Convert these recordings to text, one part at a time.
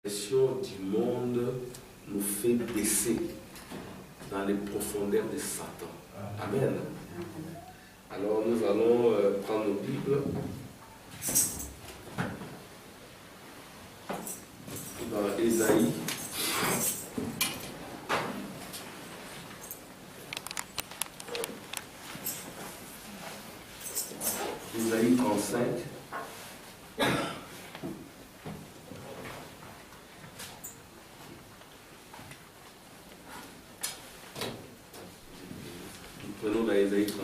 du monde nous fait baisser dans les profondeurs de Satan. Amen. Alors nous allons prendre nos Bibles dans Ésaïe. Ésaïe 35. Nous prenons dans Ésaïe 35.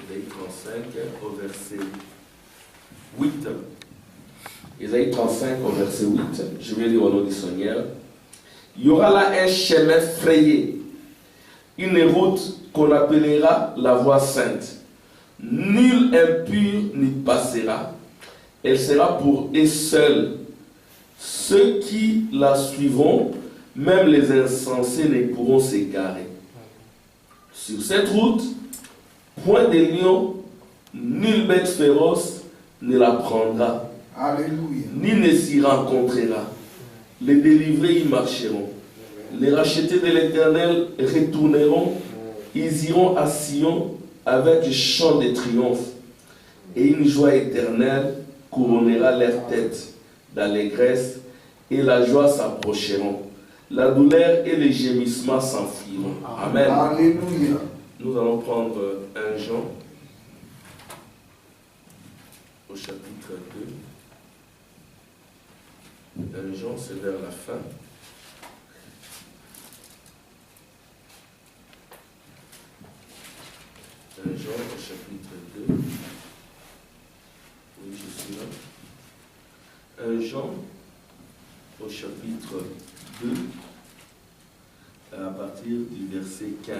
Ésaïe 35 au verset 8. Ésaïe 35 au verset 8. Je vais lire au nom du Seigneur. Il y aura là un chemin frayé, une route qu'on appellera la voie sainte. Nul impur n'y passera. Elle sera pour eux seuls. Ceux qui la suivront, même les insensés ne pourront s'égarer. Sur cette route, point de lion, nulle bête féroce ne la prendra. Alléluia. Ni ne s'y rencontrera. Les délivrés y marcheront. Les rachetés de l'Éternel retourneront. Ils iront à Sion avec un chant de triomphe. Et une joie éternelle couronnera leur tête d'allégresse, et la joie s'approcheront. La douleur et les gémissements s'enfuiront. Amen. Alléluia. Nous allons prendre 1 Jean au chapitre 2. 1 Jean, c'est vers la fin. 1 Jean au chapitre 2. Oui, je suis là. 1 Jean au chapitre 2, à partir du verset 15.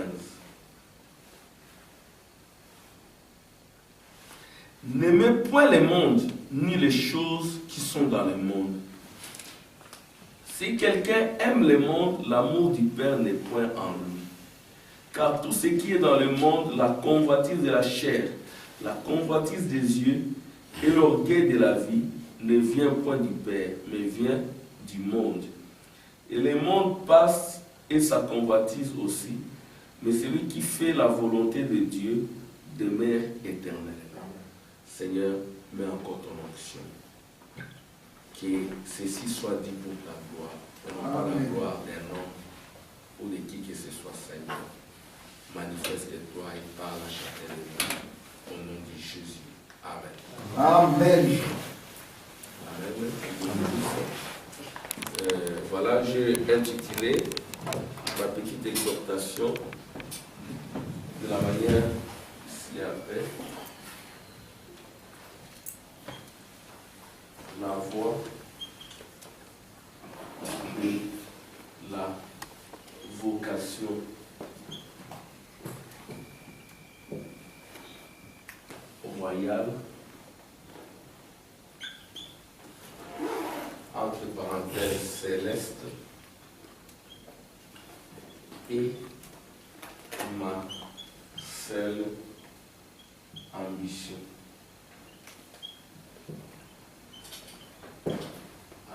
N'aimez point le monde, ni les choses qui sont dans le monde. Si quelqu'un aime le monde, l'amour du Père n'est point en lui. Car tout ce qui est dans le monde, la convoitise de la chair, la convoitise des yeux et l'orgueil de la vie, ne vient point du Père, mais vient du monde. Et le monde passe et sa convoitise aussi, mais celui qui fait la volonté de Dieu demeure éternellement. Seigneur, mets encore ton onction. Que ceci soit dit pour ta gloire, et non pas la gloire d'un homme ou de qui que ce soit, Seigneur. Manifeste-toi et parle à chacun de nous. Au nom de Jésus. Amen. Amen. Amen. Voilà, j'ai intitulé ma petite exhortation de la manière ci-après. La voie de la vocation royale, entre parenthèses céleste, et ma seule ambition.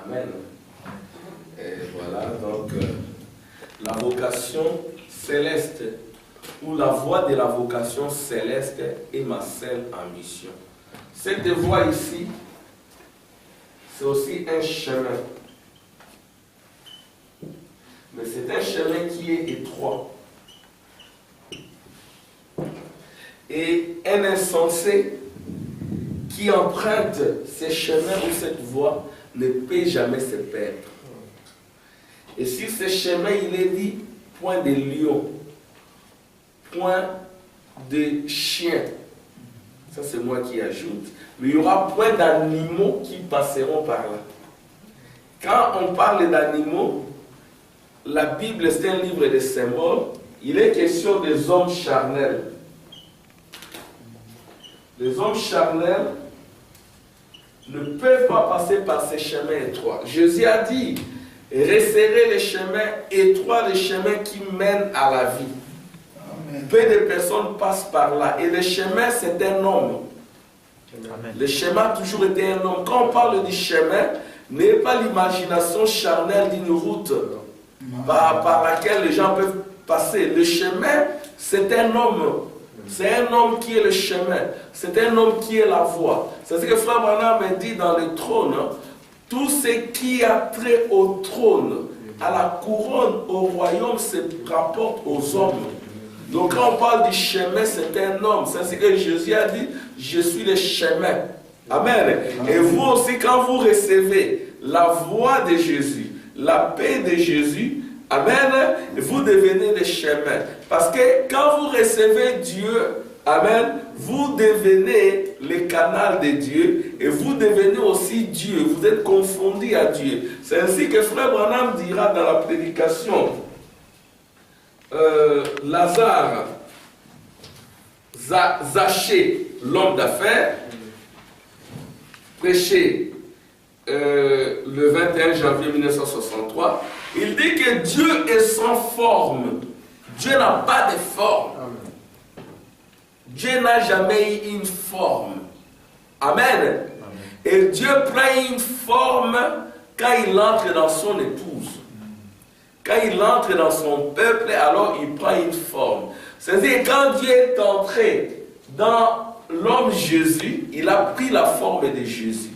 Amen. Et voilà, donc, la vocation céleste, ou la voie de la vocation céleste est ma seule ambition. Cette voie ici, c'est aussi un chemin. Mais c'est un chemin qui est étroit. Et un insensé qui emprunte ce chemin ou cette voie ne peut jamais se perdre. Et sur ce chemin, il est dit point de lion, point de chien. Ça, c'est moi qui ajoute. Mais il y aura point d'animaux qui passeront par là. Quand on parle d'animaux, la Bible, c'est un livre de symboles. Il est question des hommes charnels. Les hommes charnels ne peuvent pas passer par ces chemins étroits. Jésus a dit, resserrez les chemins étroits, les chemins qui mènent à la vie. Amen. Peu de personnes passent par là. Et le chemin, c'est un homme. Amen. Le schéma a toujours été un homme. Quand on parle du chemin, n'est pas l'imagination charnelle d'une route par laquelle les gens peuvent passer. Le chemin, c'est un homme. C'est un homme qui est le chemin. C'est un homme qui est la voie. C'est ce que Frère Branham dit dans le trône. Tout ce qui a trait au trône, à la couronne, au royaume, se rapporte aux hommes. Donc quand on parle du chemin, c'est un homme. C'est ce que Jésus a dit, je suis le chemin. Amen. Et vous aussi, quand vous recevez la voix de Jésus, la paix de Jésus, amen, vous devenez le chemin. Parce que quand vous recevez Dieu, amen, vous devenez le canal de Dieu et vous devenez aussi Dieu. Vous êtes confondu à Dieu. C'est ainsi que Frère Branham dira dans la prédication, Lazare, Zachée, l'homme d'affaires, prêché le 21 janvier 1963, il dit que Dieu est sans forme. Dieu n'a pas de forme. Dieu n'a jamais eu une forme. Amen. Et Dieu prend une forme quand il entre dans son épouse. Quand il entre dans son peuple, alors il prend une forme. C'est-à-dire quand Dieu est entré dans l'homme Jésus, il a pris la forme de Jésus.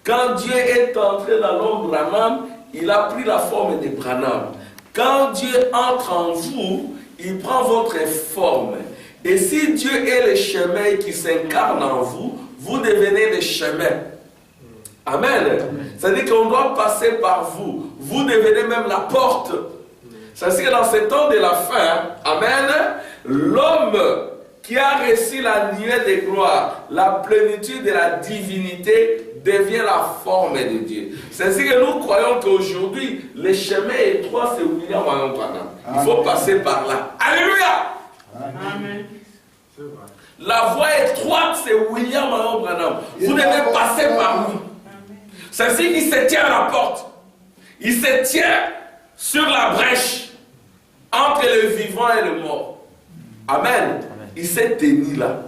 Quand Dieu est entré dans l'homme Branham, il a pris la forme de Branham. Quand Dieu entre en vous, il prend votre forme. Et si Dieu est le chemin qui s'incarne en vous, vous devenez le chemin. Amen. C'est-à-dire qu'on doit passer par vous. Vous devenez même la porte. C'est-à-dire que dans ce temps de la fin, amen, l'homme qui a reçu la nuée de gloire, la plénitude de la divinité, devient la forme de Dieu. C'est-à-dire que nous croyons qu'aujourd'hui, le chemin étroit, c'est William Marion Branham. Il faut passer par là. Alléluia! Amen. La voie étroite, c'est William Marion Branham. Vous devez passer par lui. C'est-à-dire qu'il se tient à la porte. Il se tient sur la brèche entre le vivant et le mort. Amen. Il s'est tenu là.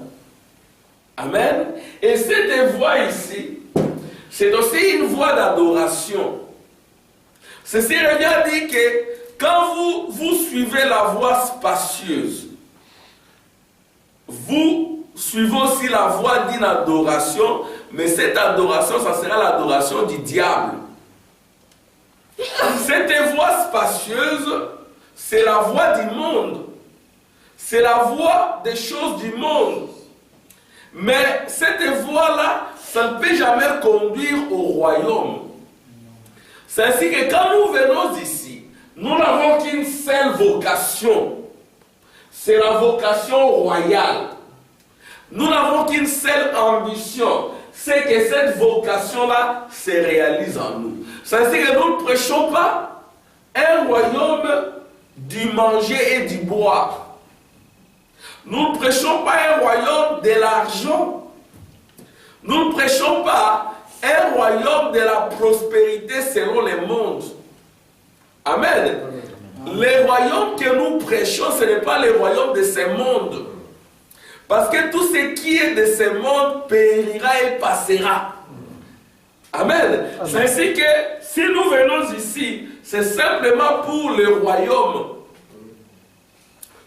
Amen. Et cette voie ici, c'est aussi une voie d'adoration. Ceci revient dire que quand vous suivez la voie spacieuse, vous suivez aussi la voie d'une adoration, mais cette adoration, ça sera l'adoration du diable. Cette voie spacieuse, c'est la voie du monde. C'est la voie des choses du monde. Mais cette voie-là, ça ne peut jamais conduire au royaume. C'est ainsi que quand nous venons ici, nous n'avons qu'une seule vocation. C'est la vocation royale. Nous n'avons qu'une seule ambition. C'est que cette vocation-là se réalise en nous. C'est ainsi que nous ne prêchons pas un royaume du manger et du boire. Nous ne prêchons pas un royaume de l'argent. Nous ne prêchons pas un royaume de la prospérité selon les mondes. Amen. Les royaumes que nous prêchons, ce n'est pas les royaumes de ces mondes. Parce que tout ce qui est de ces mondes périra et passera. Amen. C'est ainsi que si nous venons ici, c'est simplement pour le royaume.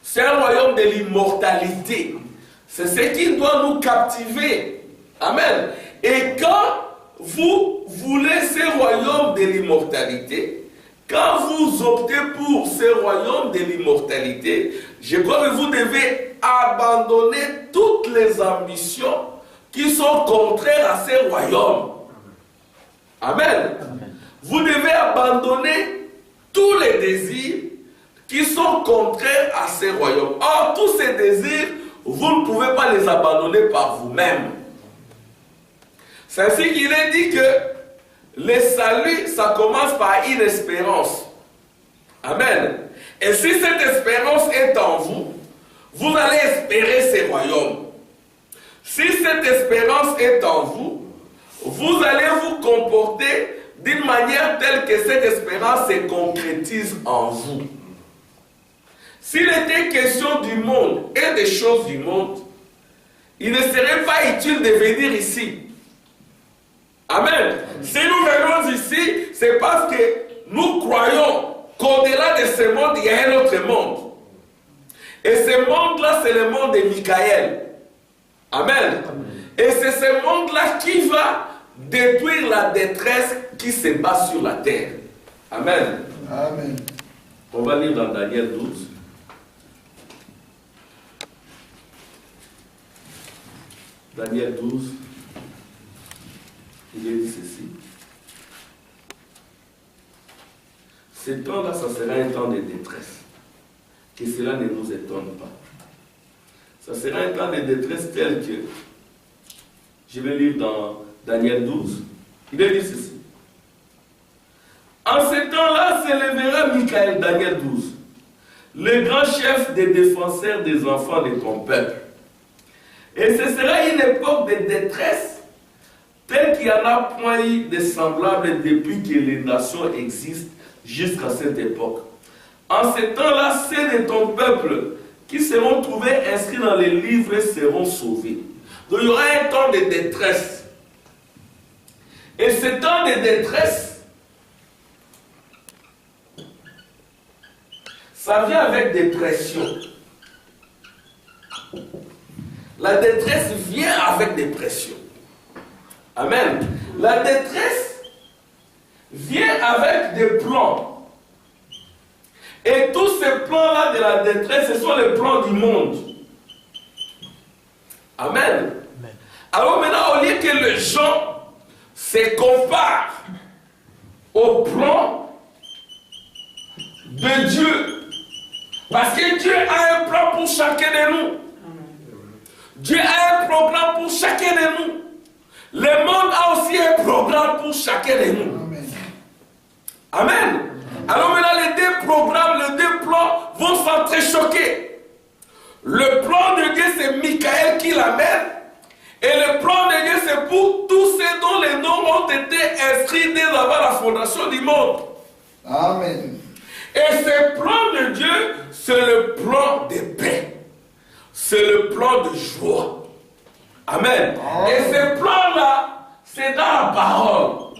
C'est un royaume de l'immortalité. C'est ce qui doit nous captiver. Amen. Et quand vous voulez ce royaume de l'immortalité, quand vous optez pour ce royaume de l'immortalité, je crois que vous devez abandonner toutes les ambitions qui sont contraires à ce royaume. Amen. Vous devez abandonner tous les désirs qui sont contraires à ces royaumes. Or, tous ces désirs, vous ne pouvez pas les abandonner par vous-même. C'est ainsi qu'il est dit que le salut, ça commence par une espérance. Amen. Et si cette espérance est en vous, vous allez espérer ces royaumes. Si cette espérance est en vous, vous allez vous comporter d'une manière telle que cette espérance se concrétise en vous. S'il était question du monde et des choses du monde, il ne serait pas utile de venir ici. Amen. Si nous venons ici, c'est parce que nous croyons qu'au-delà de ce monde, il y a un autre monde. Et ce monde-là, c'est le monde de Michael. Amen. Et c'est ce monde-là qui va détruire la détresse qui se bat sur la terre. Amen. Amen. On va lire dans Daniel 12. Daniel 12. Il est dit ceci. Ce temps-là, ça sera un temps de détresse. Que cela ne nous étonne pas. Ça sera un temps de détresse tel que, je vais lire dans Daniel 12, il est dit ceci. En ce temps-là s'élèvera Michael, Daniel 12, le grand chef des défenseurs des enfants de ton peuple. Et ce sera une époque de détresse telle qu'il n'y en a point eu de semblable depuis que les nations existent jusqu'à cette époque. En ce temps-là, ceux de ton peuple qui seront trouvés inscrits dans les livres seront sauvés. Donc il y aura un temps de détresse. Et ce temps de détresse, ça vient avec des pressions. La détresse vient avec des pressions. Amen. La détresse vient avec des plans. Et tous ces plans-là de la détresse, ce sont les plans du monde. Amen. Amen. Alors maintenant, au lieu que les gens se comparent au plan de Dieu, parce que Dieu a un plan pour chacun de nous. Dieu a un programme pour chacun de nous. Le monde a aussi un programme pour chacun de nous. Amen. Amen. Alors maintenant, les deux programmes, les deux plans vont s'entrechoquer. Le plan de Dieu, c'est Michael qui l'amène. Et le plan de Dieu, c'est pour tous ceux dont les noms ont été inscrits dès avant la fondation du monde. Amen. Et ce plan de Dieu, c'est le plan de paix. C'est le plan de joie. Amen. Amen. Et ce plan-là, c'est dans la parole.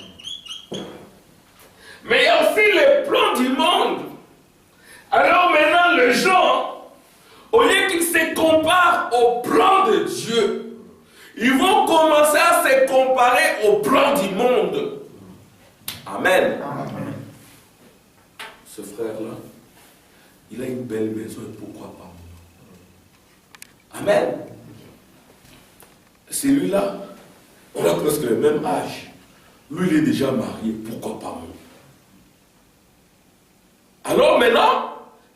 Mais il y a aussi les plans du monde. Alors maintenant, les gens, au lieu qu'ils se comparent au plan de Dieu, ils vont commencer à se comparer au plan du monde. Amen. Amen. Ce frère-là, il a une belle maison, et pourquoi pas moi? Amen. Celui-là, on a presque le même âge. Lui, il est déjà marié, pourquoi pas moi? Alors maintenant,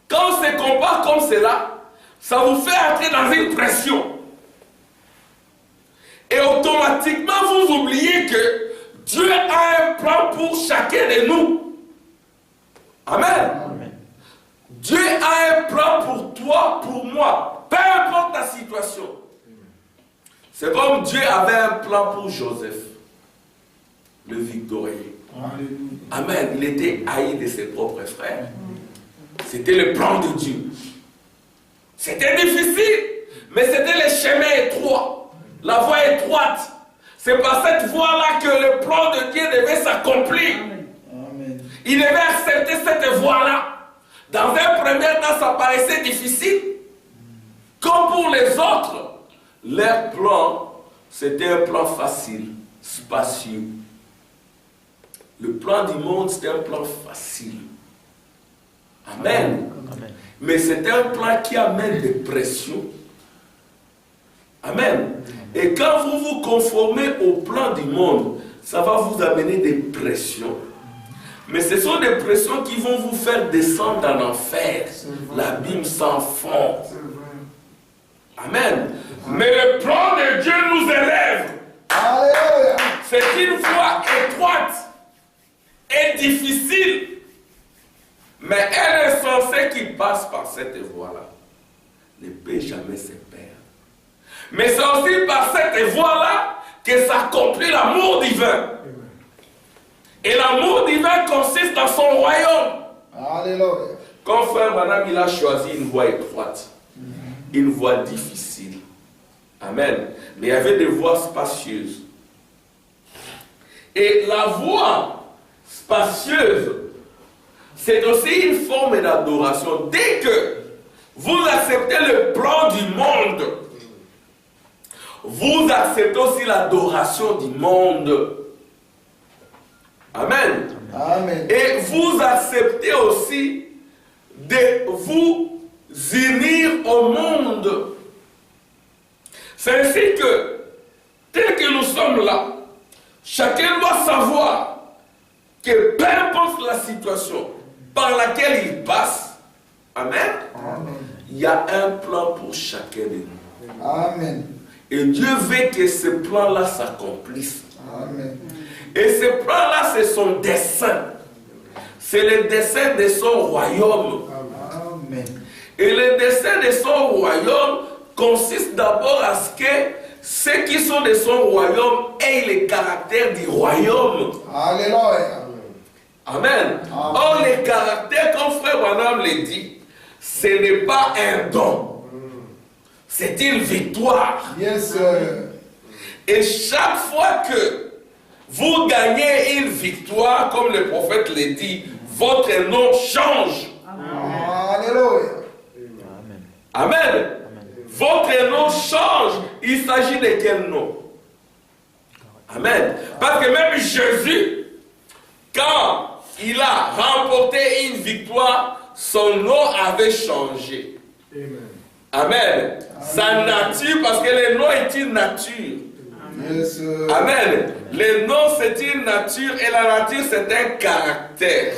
quand on se compare comme cela, ça vous fait entrer dans une pression. Et automatiquement, vous oubliez que Dieu a un plan pour chacun de nous. Amen. Amen. Dieu a un plan pour toi, pour moi, peu importe ta situation. C'est comme Dieu avait un plan pour Joseph, le victorieux. Amen. Il était haï de ses propres frères. C'était le plan de Dieu. C'était difficile, mais c'était le chemin étroit, la voie étroite. C'est par cette voie-là que le plan de Dieu devait s'accomplir. Il devait accepter cette voie-là. Dans un premier temps, ça paraissait difficile. Comme pour les autres, leur plan, c'était un plan facile, spacieux. Le plan du monde, c'était un plan facile. Amen. Amen. Mais c'est un plan qui amène des pressions. Amen. Et quand vous vous conformez au plan du monde, ça va vous amener des pressions. Mais ce sont des pressions qui vont vous faire descendre dans l'enfer, l'abîme sans fond. Amen. Mais le plan de Dieu nous élève. C'est une voie étroite et difficile. Mais elle est censée qu'il passe par cette voie-là. Ne peut jamais se perdre. Mais c'est aussi par cette voie-là que s'accomplit l'amour divin. Et l'amour divin consiste dans son royaume. Alléluia. Quand frère Branham il a choisi une voie étroite, une voie difficile, Amen. Mais il y avait des voies spacieuses. Et la voie spacieuse, c'est aussi une forme d'adoration. Dès que vous acceptez le plan du monde, vous acceptez aussi l'adoration du monde. Amen. Amen. Et vous acceptez aussi de vous unir au monde. C'est ainsi que, tel que nous sommes là, chacun doit savoir que peu importe la situation par laquelle il passe, amen, il y a un plan pour chacun de nous. Amen. Et Dieu veut que ce plan-là s'accomplisse. Amen. Et ce plan-là, c'est son dessein. C'est le dessein de son royaume. Amen. Et le dessein de son royaume consiste d'abord à ce que ceux qui sont de son royaume aient le caractère du royaume. Alléluia. Amen. Or, le caractère, comme frère Branham le dit, ce n'est pas un don. C'est une victoire. Yes, sir. Et chaque fois que vous gagnez une victoire, comme le prophète le dit, votre nom change. Alléluia. Amen. Votre nom change. Il s'agit de quel nom? Amen. Parce que même Jésus, quand il a remporté une victoire, son nom avait changé. Amen. Sa nature, parce que le nom est une nature. Yes, sir. Amen. Le nom c'est une nature et la nature c'est un caractère.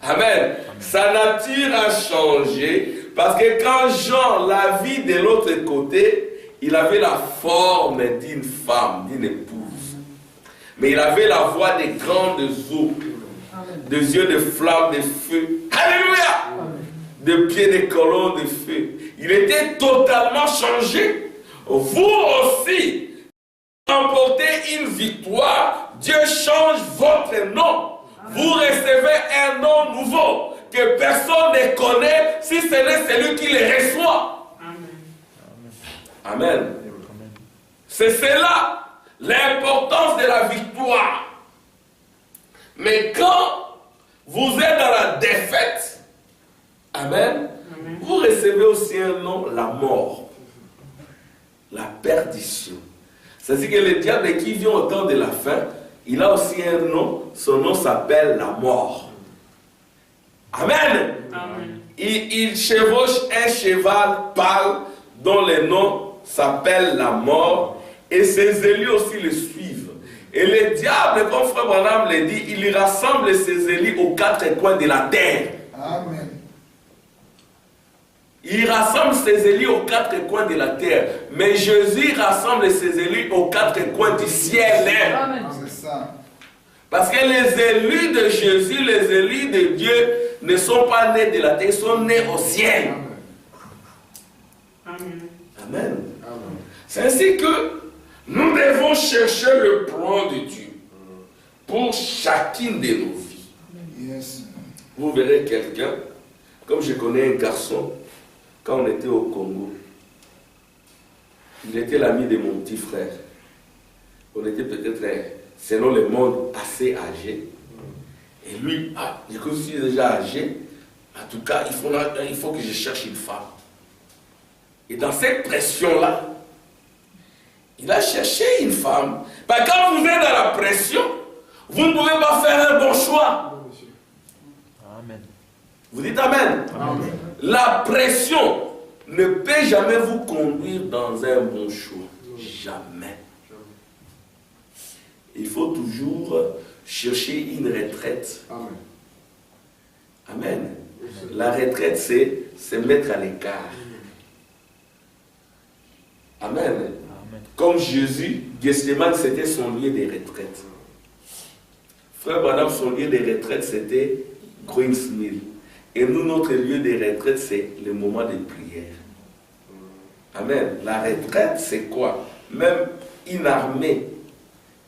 Amen. Sa nature a changé parce que quand Jean l'a vu de l'autre côté, il avait la forme d'une femme, d'une épouse. Mais il avait la voix des grandes eaux, des yeux de flammes de feu. Alléluia! De pieds de colonnes de feu. Il était totalement changé. Vous aussi, remportez une victoire, Dieu change votre nom. Vous recevez un nom nouveau que personne ne connaît si ce n'est celui qui le reçoit. Amen. C'est cela l'importance de la victoire. Mais quand vous êtes dans la défaite, amen, vous recevez aussi un nom, la mort, la perdition. C'est-à-dire que le diable qui vient au temps de la fin, il a aussi un nom, son nom s'appelle la mort. Amen. Amen. Il chevauche un cheval pâle dont le nom s'appelle la mort et ses élus aussi le suivent. Et le diable, comme frère Branham le dit, il rassemble ses élus aux quatre coins de la terre. Amen. Il rassemble ses élus aux quatre coins de la terre. Mais Jésus rassemble ses élus aux quatre coins du ciel. Amen. C'est ça. Parce que les élus de Jésus, les élus de Dieu, ne sont pas nés de la terre, ils sont nés au ciel. Amen. Amen. Amen. C'est ainsi que nous devons chercher le plan de Dieu pour chacune de nos vies. Yes. Vous verrez quelqu'un, comme je connais un garçon, quand on était au Congo, il était l'ami de mon petit frère. On était peut-être, selon le monde, assez âgés. Et lui, je suis déjà âgé. En tout cas, il faut que je cherche une femme. Et dans cette pression-là, il a cherché une femme. Parce que quand vous êtes dans la pression, vous ne pouvez pas faire un bon choix. Amen. Vous dites Amen. Amen. La pression ne peut jamais vous conduire dans un bon choix. Jamais. Il faut toujours chercher une retraite. Amen. Amen. La retraite, c'est se mettre à l'écart. Amen. Comme Jésus, Gethsémane, c'était son lieu de retraite. Frère Branham, son lieu de retraite, c'était Greens Mill. Et nous, notre lieu de retraite, c'est le moment de prière. Amen. La retraite, c'est quoi? Même une armée,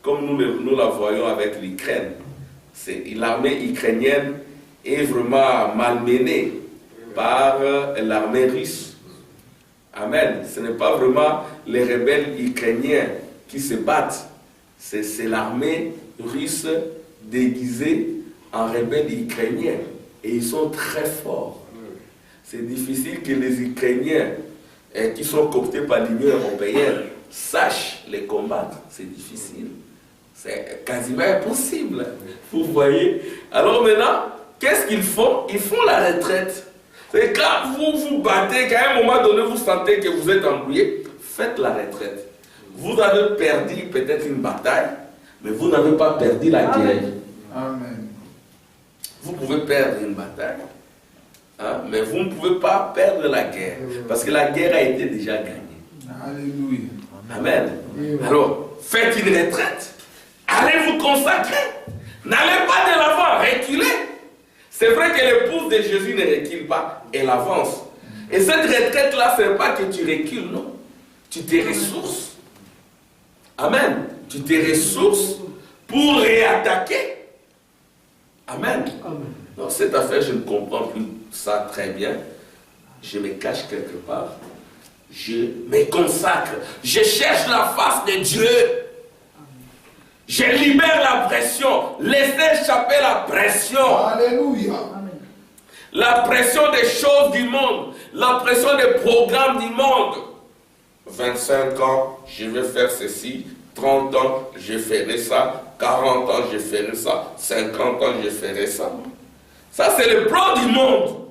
comme nous la voyons avec l'Ukraine. L'armée ukrainienne est vraiment malmenée par l'armée russe. Amen. Ce n'est pas vraiment les rebelles ukrainiens qui se battent. C'est l'armée russe déguisée en rebelles ukrainiens. Et ils sont très forts. C'est difficile que les Ukrainiens qui sont cooptés par l'Union européenne sachent les combattre. C'est difficile. C'est quasiment impossible. Vous voyez? Alors maintenant, qu'est-ce qu'ils font? Ils font la retraite. C'est quand vous vous battez, qu'à un moment donné, vous sentez que vous êtes embrouillé, faites la retraite. Vous avez perdu peut-être une bataille, mais vous n'avez pas perdu la guerre. Amen. Vous pouvez perdre une bataille, hein, mais vous ne pouvez pas perdre la guerre, parce que la guerre a été déjà gagnée. Alléluia. Amen. Alors, faites une retraite, allez vous consacrer, n'allez pas de l'avant, reculez. C'est vrai que l'épouse de Jésus ne recule pas, elle avance. Et cette retraite-là, ce n'est pas que tu recules, non. Tu te ressources. Amen. Tu te ressources pour réattaquer. Amen. Dans cette affaire, je ne comprends plus ça très bien. Je me cache quelque part. Je me consacre. Je cherche la face de Dieu. Je libère la pression. Laissez échapper la pression. Alléluia. La pression des choses du monde. La pression des programmes du monde. 25 ans, je vais faire ceci. 30 ans, je ferai ça. 40 ans, je ferai ça. 50 ans, je ferai ça. Ça, c'est le plan du monde.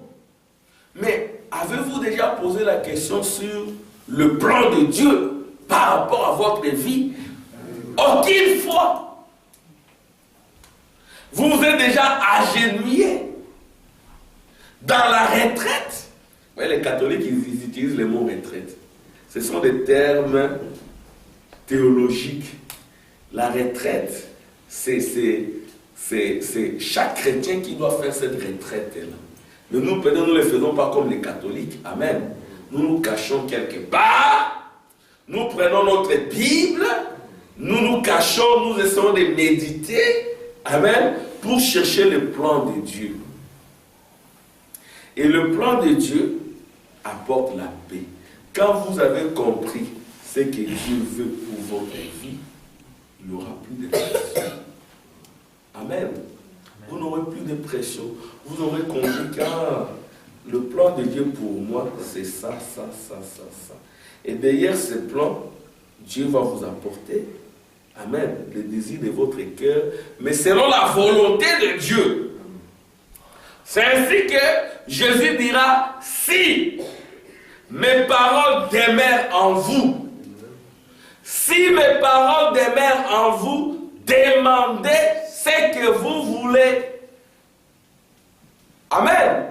Mais avez-vous déjà posé la question sur le plan de Dieu par rapport à votre vie? Aucune fois. Vous vous êtes déjà agenouillé dans la retraite. Ouais, les catholiques, ils utilisent le mot retraite. Ce sont des termes théologiques. La retraite, c'est chaque chrétien qui doit faire cette retraite-là. Mais nous, peut-être, nous ne le faisons pas comme les catholiques. Amen. Nous nous cachons quelque part. Nous prenons notre Bible. Nous nous cachons, nous essayons de méditer. Amen. Pour chercher le plan de Dieu. Et le plan de Dieu apporte la paix. Quand vous avez compris ce que Dieu veut pour votre vie, il n'y aura plus de pression. Amen. Vous n'aurez plus de pression. Vous aurez compris que le plan de Dieu pour moi, c'est ça, ça, ça, ça, ça. Et derrière ce plan, Dieu va vous apporter, amen, le désir de votre cœur, mais selon la volonté de Dieu. C'est ainsi que Jésus dira, si mes paroles demeurent en vous, si mes paroles demeurent en vous, demandez ce que vous voulez. Amen.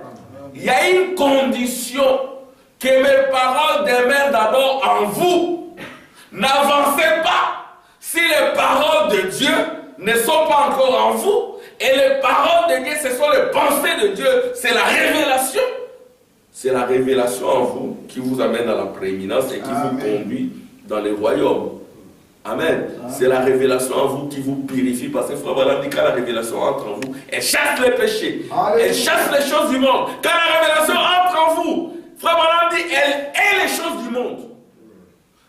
Il y a une condition, que mes paroles demeurent d'abord en vous. N'avancez pas si les paroles de Dieu ne sont pas encore en vous. Et les paroles de Dieu, ce sont les pensées de Dieu. C'est la révélation. C'est la révélation en vous qui vous amène à la prééminence et qui vous conduit dans les royaumes. Amen. C'est la révélation en vous qui vous purifie. Parce que Frère Branham dit quand la révélation entre en vous, elle chasse les péchés. Elle chasse les choses du monde. Quand la révélation entre en vous, Frère Branham dit elle est les choses du monde.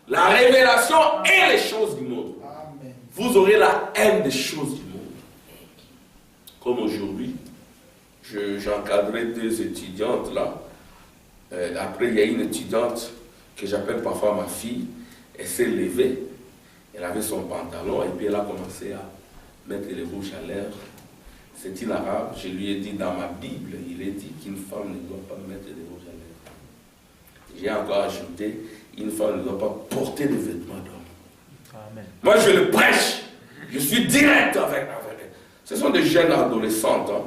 La révélation est les choses du monde. Amen. Vous aurez la haine des choses du monde. Comme aujourd'hui, j'encadrais 2 étudiantes là. Après, il y a une étudiante que j'appelle parfois ma fille. Elle s'est levée. Elle avait son pantalon et puis elle a commencé à mettre les rouges à lèvres. C'est une arabe. Je lui ai dit dans ma Bible, il est dit qu'une femme ne doit pas mettre des rouges à lèvres. J'ai encore ajouté, une femme ne doit pas porter des vêtements d'homme. Amen. Moi, je le prêche. Je suis direct avec elle. Ce sont des jeunes adolescentes. Hein.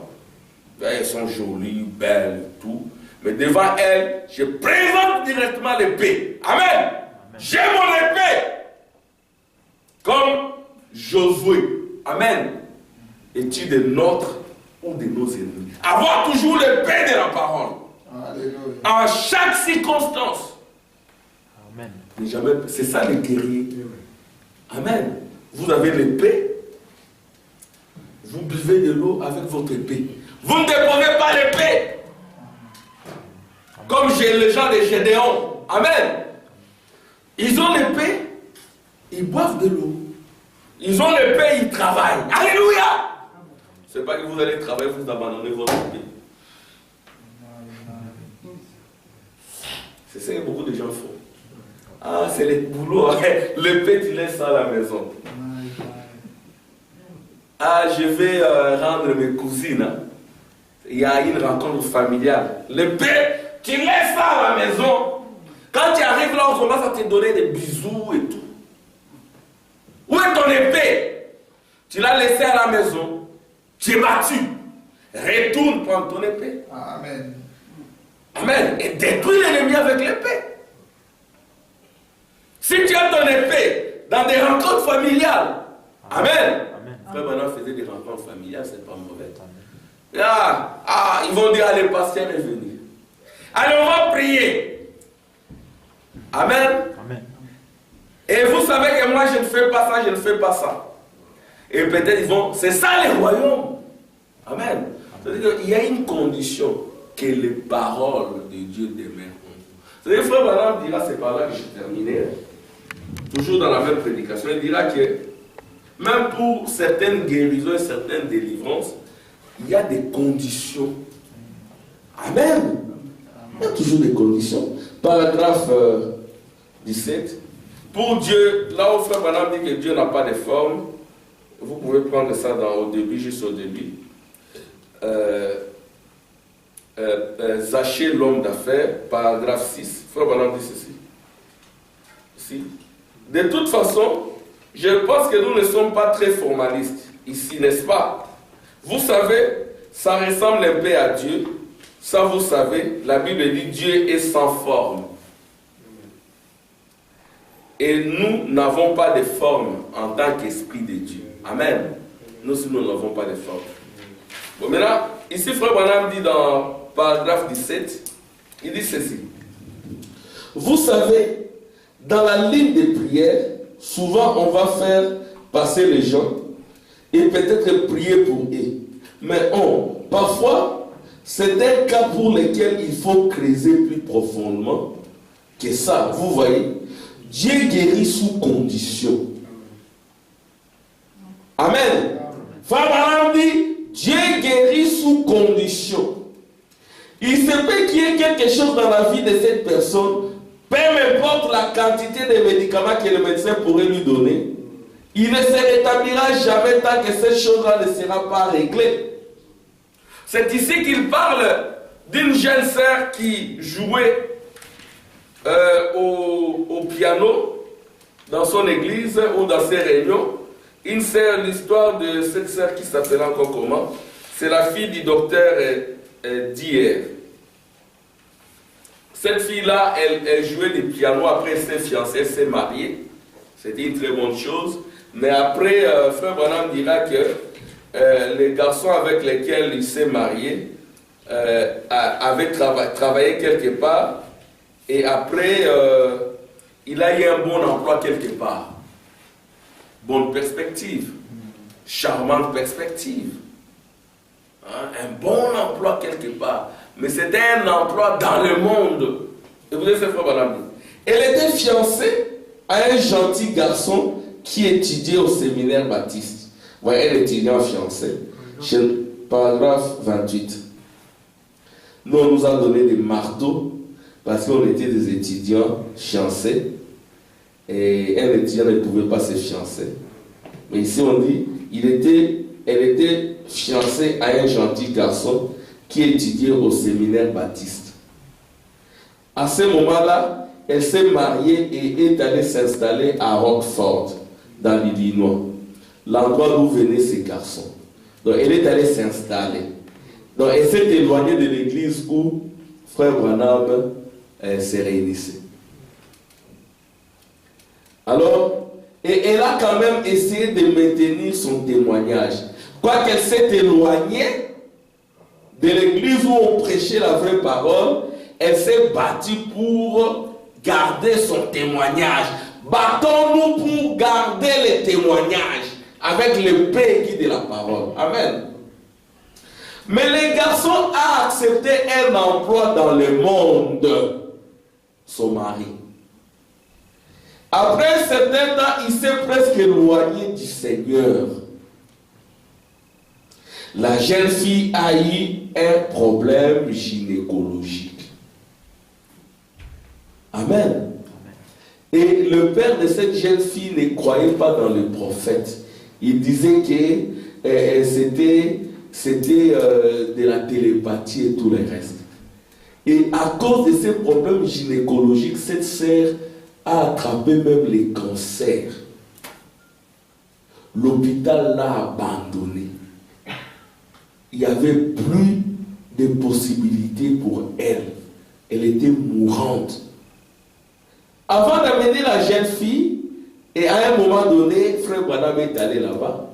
Elles sont jolies, belles, tout. Mais devant elles, je présente directement l'épée. Amen. J'ai mon épée. Comme Josué. Amen. Es-tu de notre ou de nos ennemis? Avoir toujours l'épée de la parole. Alléluia. En chaque circonstance. Amen. Mais jamais, c'est ça les guerriers. Amen. Vous avez l'épée. Vous buvez de l'eau avec votre épée. Vous ne déposez pas l'épée. Comme j'ai le gens de Gédéon. Amen. Ils ont l'épée, ils boivent de l'eau. Ils ont l'épée, ils travaillent. Alléluia! C'est pas que vous allez travailler, vous abandonnez votre épée. C'est ce que beaucoup de gens font. Ah, c'est le boulot. L'épée, tu laisses ça à la maison. Ah, je vais rendre mes cousines. Hein. Il y a une rencontre familiale. L'épée, tu laisses ça à la maison. Quand tu arrives là, on commence à te donner des bisous et tout. Où est ton épée? Tu l'as laissée à la maison. Tu es battu. Retourne prendre ton épée. Amen. Amen. Et détruis l'ennemi avec l'épée. Si tu as ton épée dans des rencontres familiales, Amen. Frère Branham faisait des rencontres familiales, c'est pas mauvais. Ils vont dire, allez, pasteur est venu. Allez, on va prier. Amen. Amen. Et vous savez que moi, je ne fais pas ça, je ne fais pas ça. Et peut-être ils vont, c'est ça les royaumes. Amen. C'est-à-dire qu'il y a une condition que les paroles de Dieu demeurent. C'est-à-dire que Frère Branham dira, c'est par là que je terminerai. Toujours dans la même prédication, il dira que même pour certaines guérisons et certaines délivrances, il y a des conditions. Amen. Il y a toujours des conditions. Paragraphe 17. Pour Dieu, là où Frère Branham dit que Dieu n'a pas de forme, vous pouvez prendre ça au début, juste au début. Zaché, l'homme d'affaires, paragraphe 6. Frère Branham dit ceci. Ici. De toute façon, je pense que nous ne sommes pas très formalistes ici, n'est-ce pas? Vous savez, ça ressemble un peu à Dieu. Ça, vous savez, la Bible dit Dieu est sans forme. Et nous n'avons pas de forme en tant qu'esprit de Dieu. Amen. Nous n'avons pas de forme. Bon, maintenant, ici, Frère Branham dit dans paragraphe 17, il dit ceci. Vous savez, dans la ligne des prières, souvent on va faire passer les gens et peut-être prier pour eux. Mais parfois, c'est un cas pour lequel il faut creuser plus profondément que ça. Vous voyez, Dieu guérit sous condition. Amen. Frère Branham dit, Dieu guérit sous condition. Il se peut qu'il y ait quelque chose dans la vie de cette personne, peu importe la quantité de médicaments que le médecin pourrait lui donner, il ne se rétablira jamais tant que cette chose-là ne sera pas réglée. C'est ici qu'il parle d'une jeune sœur qui jouait au piano dans son église ou dans ses réunions. Une sœur, l'histoire de cette sœur qui s'appelle encore comment? C'est la fille du docteur d'hier. Cette fille-là, elle jouait du piano, après elle s'est fiancée, elle s'est mariée. C'était une très bonne chose. Mais après, Frère Branham dira que les garçons avec lesquels il s'est marié avaient travaillé quelque part. Et après, il a eu un bon emploi quelque part. Bonne perspective. Charmante perspective. Hein? Un bon emploi quelque part. Mais c'était un emploi dans le monde. Et vous avez fait Frère Branham. Elle était fiancée à un gentil garçon qui étudiait au séminaire baptiste. Voyez, un étudiant fiancé. Paragraphe 28. Nous, on nous a donné des marteaux parce qu'on était des étudiants fiancés. Et un étudiant ne pouvait pas se fiancer. Mais ici, on dit, elle était fiancée à un gentil garçon qui étudiait au séminaire baptiste. À ce moment-là, elle s'est mariée et est allée s'installer à Rockford, dans l'Illinois, l'endroit d'où venaient ces garçons. Donc, elle est allée s'installer. Donc, elle s'est éloignée de l'église où Frère Branham se réunissait. Alors, et elle a quand même essayé de maintenir son témoignage. Quoiqu'elle s'est éloignée de l'église où on prêchait la vraie parole, elle s'est battue pour garder son témoignage. Battons-nous pour garder le témoignage avec l'épée qui dit la parole. Amen. Mais les garçons ont accepté un emploi dans le monde. Son mari. Après un certain temps, il s'est presque éloigné du Seigneur. La jeune fille a eu un problème gynécologique. Amen. Et le père de cette jeune fille ne croyait pas dans le prophète. Il disait que c'était de la télépathie et tout le reste. Et à cause de ces problèmes gynécologiques, cette sœur a attrapé même les cancers. L'hôpital l'a abandonnée. Il n'y avait plus de possibilités pour elle. Elle était mourante. Avant d'amener la jeune fille, et à un moment donné, Frère Branham est allé là-bas.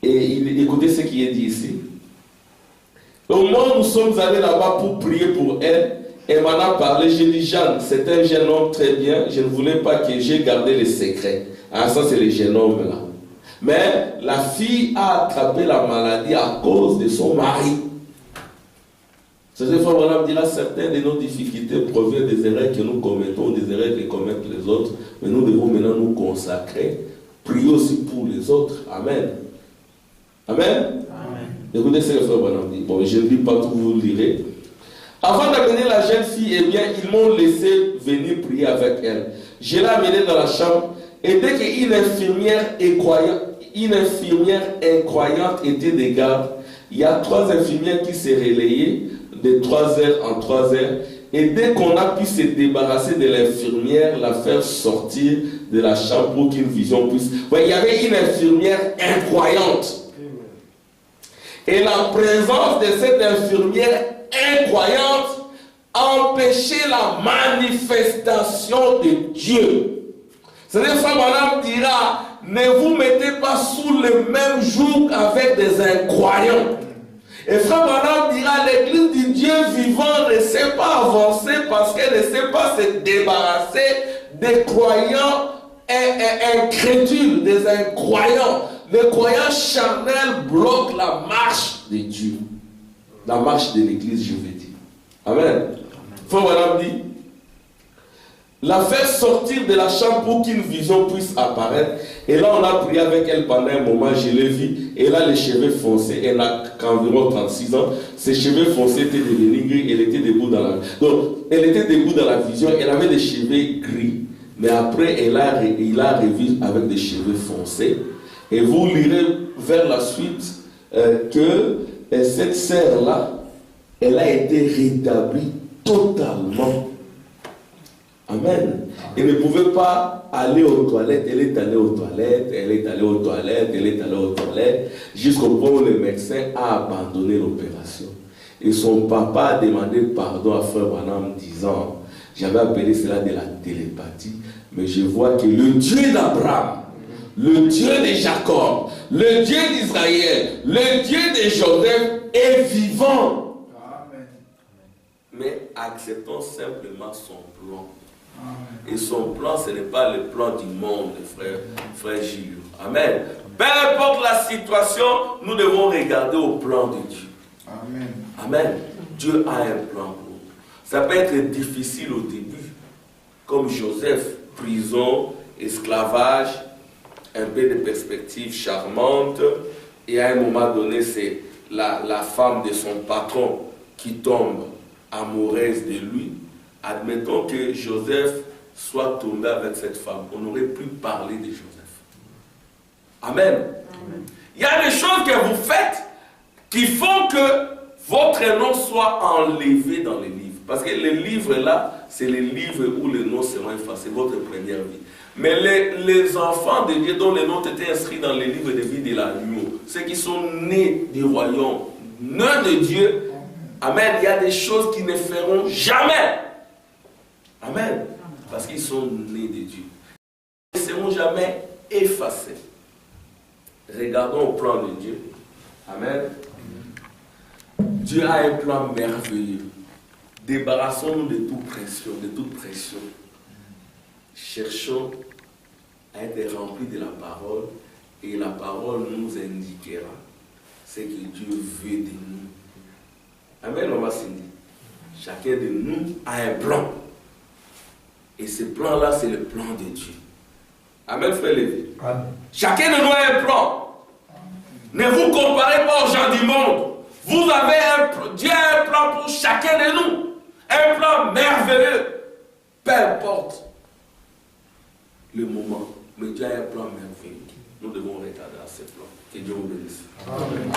Et écoutez ce qui est dit ici. Au moment où nous sommes allés là-bas pour prier pour elle, elle m'en a parlé. J'ai dit, Jeanne, c'est un jeune homme très bien. Je ne voulais pas que j'ai gardé les secrets. Ah, ça, c'est le jeune homme là. Mais la fille a attrapé la maladie à cause de son mari. C'est cette fois, on dira certaines de nos difficultés proviennent des erreurs que nous commettons, des erreurs que commettent les autres. Mais nous devons maintenant nous consacrer, prier aussi pour les autres. Amen. Amen. Amen. Écoutez ce que le frère Branham dit. Bon, je ne lis pas tout, vous le lirez. Avant d'amener la jeune fille, eh bien, ils m'ont laissé venir prier avec elle. Je l'ai amenée dans la chambre. Et dès qu'une infirmière incroyante était de garde, il y a 3 infirmières qui s'est relayées de 3 heures en 3 heures. Et dès qu'on a pu se débarrasser de l'infirmière, la faire sortir de la chambre pour qu'une vision puisse... Ouais, il y avait une infirmière incroyante. Et la présence de cette infirmière incroyante empêchait la manifestation de Dieu. C'est-à-dire, Frère Branham dira, ne vous mettez pas sous le même joug avec des incroyants. Et Frère Branham dira, l'église du Dieu vivant ne sait pas avancer parce qu'elle ne sait pas se débarrasser des croyants incrédules, des incroyants. Les croyants charnels bloquent la marche de Dieu. La marche de l'église, je veux dire. Amen. Frère Branham dit, la faire sortir de la chambre pour qu'une vision puisse apparaître. Et là, on a prié avec elle pendant un moment. Je l'ai vue. Elle a les cheveux foncés. Elle n'a qu'environ 36 ans. Ses cheveux foncés étaient devenus gris. Elle était debout dans la... Donc, elle était debout dans la vision. Elle avait des cheveux gris. Mais après, il a revu avec des cheveux foncés. Et vous lirez vers la suite que cette sœur-là, elle a été rétablie totalement. Amen. Elle ne pouvait pas aller aux toilettes. Elle est allée aux toilettes, elle est allée aux toilettes, elle est allée aux toilettes, jusqu'au point où le médecin a abandonné l'opération. Et son papa a demandé pardon à Frère Branham, disant, j'avais appelé cela de la télépathie, mais je vois que le Dieu d'Abraham, le Dieu de Jacob, le Dieu d'Israël, le Dieu de Joseph est vivant. Amen. Mais acceptons simplement son plan. Et son plan, ce n'est pas le plan du monde, frère Gilles. Amen. Peu importe la situation, nous devons regarder au plan de Dieu. Amen. Amen. Dieu a un plan pour nous. Ça peut être difficile au début, comme Joseph, prison, esclavage, un peu de perspective charmante, et à un moment donné, c'est la femme de son patron qui tombe amoureuse de lui. Admettons que Joseph soit tombé avec cette femme. On n'aurait plus parlé de Joseph. Amen. Amen. Il y a des choses que vous faites qui font que votre nom soit enlevé dans les livres. Parce que les livres là, c'est les livres où les noms seront effacés, votre première vie. Mais les enfants de Dieu dont les noms étaient inscrits dans les livres de vie de l'agneau, ceux qui sont nés du royaume, nés de Dieu, amen, il y a des choses qui ne feront jamais. Amen. Parce qu'ils sont nés de Dieu. Ils ne seront jamais effacés. Regardons au plan de Dieu. Amen. Dieu a un plan merveilleux. Débarrassons-nous de toute pression, Cherchons à être remplis de la parole et la parole nous indiquera ce que Dieu veut de nous. Amen, Maman Cindy. Chacun de nous a un plan. Et Et ce plan-là, c'est le plan de Dieu. Amen, frère Lévi. Amen. Chacun de nous a un plan. Ne vous comparez pas aux gens du monde. Vous avez Dieu a un plan pour chacun de nous. Un plan merveilleux. Peu importe le moment. Mais Dieu a un plan merveilleux. Nous devons regarder à ce plan. Que Dieu vous bénisse. Amen.